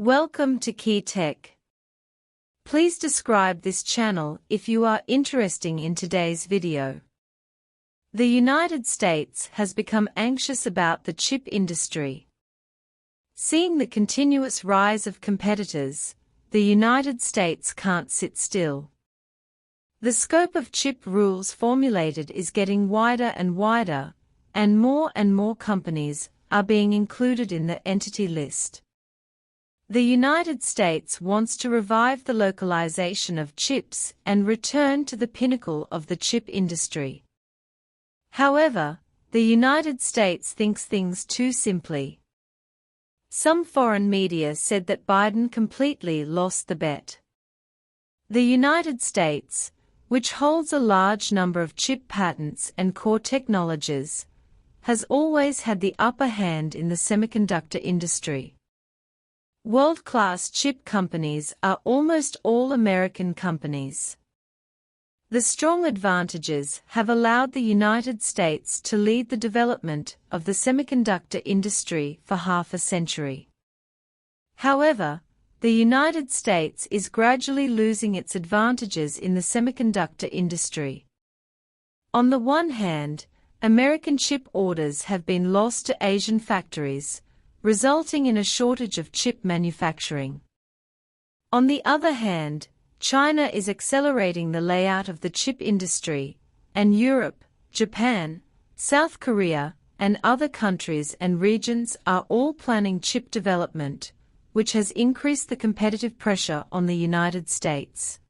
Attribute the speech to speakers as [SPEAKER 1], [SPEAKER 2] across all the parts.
[SPEAKER 1] Welcome to Key Tech. Please describe this channel if you are interested in today's video. The United States has become anxious about the chip industry. Seeing the continuous rise of competitors, the United States can't sit still. The scope of chip rules formulated is getting wider and wider, and more companies are being included in the entity list. The United States wants to revive the localization of chips and return to the pinnacle of the chip industry. However, the United States thinks things too simply. Some foreign media said that Biden completely lost the bet. The United States, which holds a large number of chip patents and core technologies, has always had the upper hand in the semiconductor industry. World-class chip companies are almost all American companies. The strong advantages have allowed the United States to lead the development of the semiconductor industry for half a century. However, the United States is gradually losing its advantages in the semiconductor industry. On the one hand, American chip orders have been lost to Asian factories, resulting in a shortage of chip manufacturing. On the other hand, China is accelerating the layout of the chip industry, and Europe, Japan, South Korea, and other countries and regions are all planning chip development, which has increased the competitive pressure on the United States.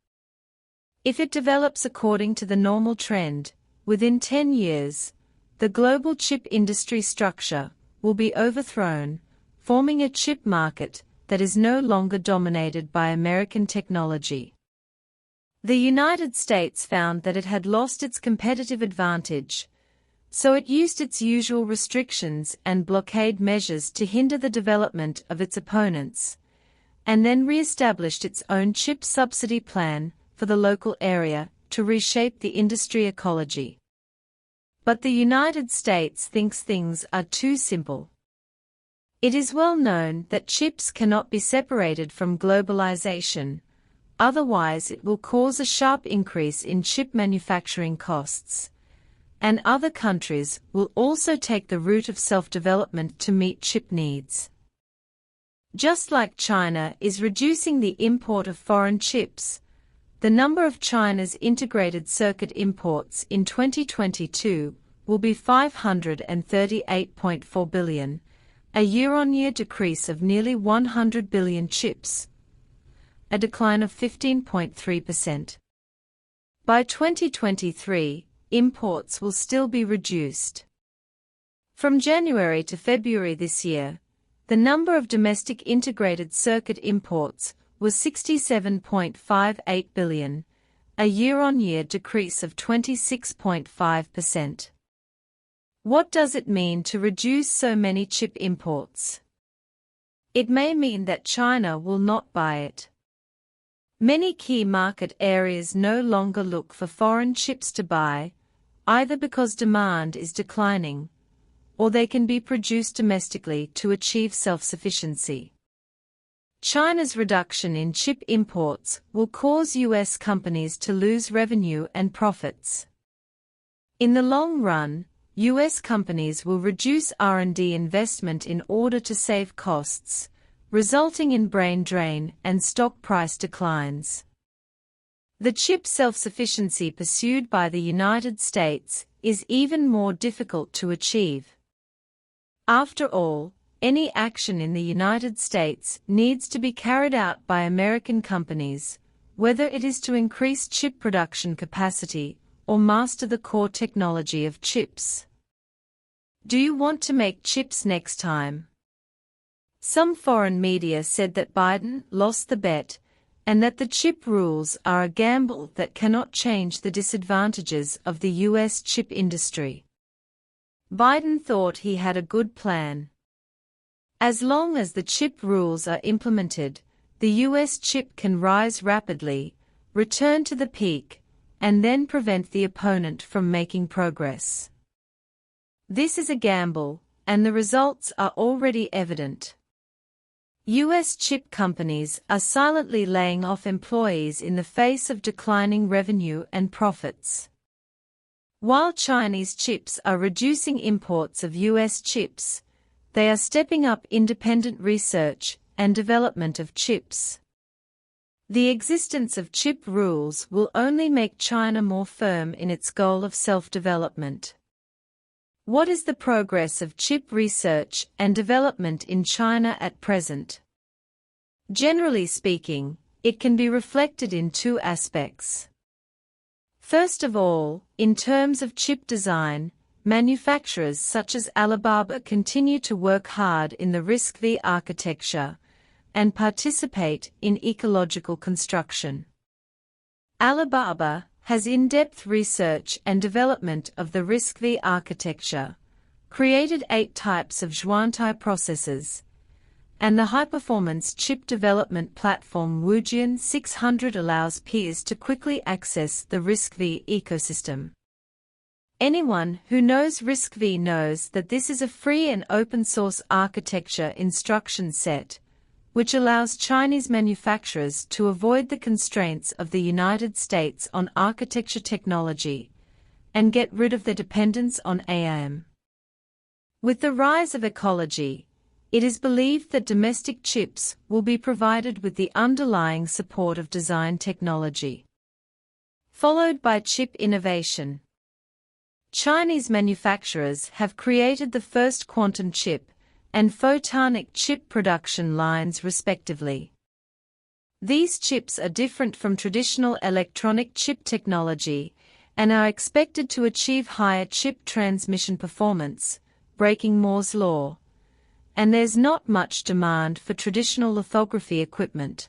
[SPEAKER 1] If it develops according to the normal trend, within 10 years, the global chip industry structure will be overthrown, forming a chip market that is no longer dominated by American technology. The United States found that it had lost its competitive advantage, so it used its usual restrictions and blockade measures to hinder the development of its opponents, and then re-established its own chip subsidy plan for the local area to reshape the industry ecology. But the United States thinks things are too simple. It is well known that chips cannot be separated from globalization, otherwise it will cause a sharp increase in chip manufacturing costs, and other countries will also take the route of self-development to meet chip needs. Just like China is reducing the import of foreign chips, the number of China's integrated circuit imports in 2022 will be 538.4 billion, a year-on-year decrease of nearly 100 billion chips, a decline of 15.3%. By 2023, imports will still be reduced. From January to February this year, the number of domestic integrated circuit imports was 67.58 billion, a year-on-year decrease of 26.5%. What does it mean to reduce so many chip imports? It may mean that China will not buy it. Many key market areas no longer look for foreign chips to buy, either because demand is declining, or they can be produced domestically to achieve self-sufficiency. China's reduction in chip imports will cause U.S. companies to lose revenue and profits. In the long run, U.S. companies will reduce R&D investment in order to save costs, resulting in brain drain and stock price declines. The chip self-sufficiency pursued by the United States is even more difficult to achieve. After all, any action in the United States needs to be carried out by American companies, whether it is to increase chip production capacity or master the core technology of chips. Do you want to make chips next time? Some foreign media said that Biden lost the bet, and that the chip rules are a gamble that cannot change the disadvantages of the U.S. chip industry. Biden thought he had a good plan. As long as the chip rules are implemented, the U.S. chip can rise rapidly, return to the peak, and then prevent the opponent from making progress. This is a gamble, and the results are already evident. US chip companies are silently laying off employees in the face of declining revenue and profits. While Chinese chips are reducing imports of US chips, they are stepping up independent research and development of chips. The existence of chip rules will only make China more firm in its goal of self-development. What is the progress of chip research and development in China at present? Generally speaking, it can be reflected in two aspects. First of all, in terms of chip design, manufacturers such as Alibaba continue to work hard in the RISC-V architecture and participate in ecological construction. Alibaba has in-depth research and development of the RISC-V architecture, created 8 types of Xuantai processors, and the high-performance chip development platform Wujian 600 allows peers to quickly access the RISC-V ecosystem. Anyone who knows RISC-V knows that this is a free and open-source architecture instruction set, which allows Chinese manufacturers to avoid the constraints of the United States on architecture technology and get rid of the dependence on AM. With the rise of ecology, it is believed that domestic chips will be provided with the underlying support of design technology, followed by chip innovation. Chinese manufacturers have created the first quantum chip and photonic chip production lines respectively. These chips are different from traditional electronic chip technology and are expected to achieve higher chip transmission performance, breaking Moore's law, and there's not much demand for traditional lithography equipment.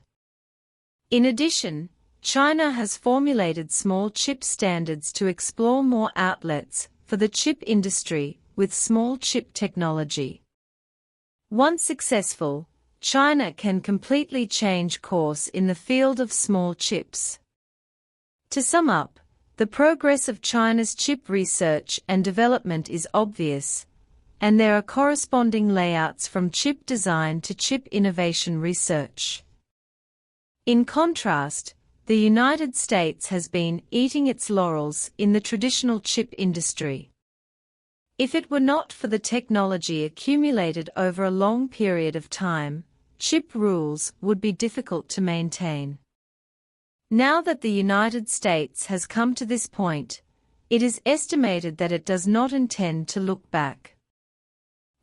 [SPEAKER 1] In addition, China has formulated small chip standards to explore more outlets for the chip industry with small chip technology. Once successful, China can completely change course in the field of small chips. To sum up, the progress of China's chip research and development is obvious, and there are corresponding layouts from chip design to chip innovation research. In contrast, the United States has been eating its laurels in the traditional chip industry. If it were not for the technology accumulated over a long period of time, chip rules would be difficult to maintain. Now that the United States has come to this point, it is estimated that it does not intend to look back.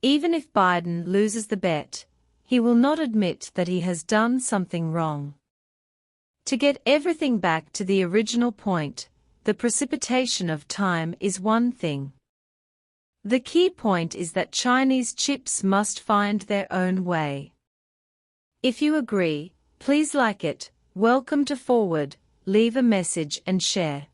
[SPEAKER 1] Even if Biden loses the bet, he will not admit that he has done something wrong. To get everything back to the original point, the precipitation of time is one thing. The key point is that Chinese chips must find their own way. If you agree, please like it, welcome to Forward, leave a message and share.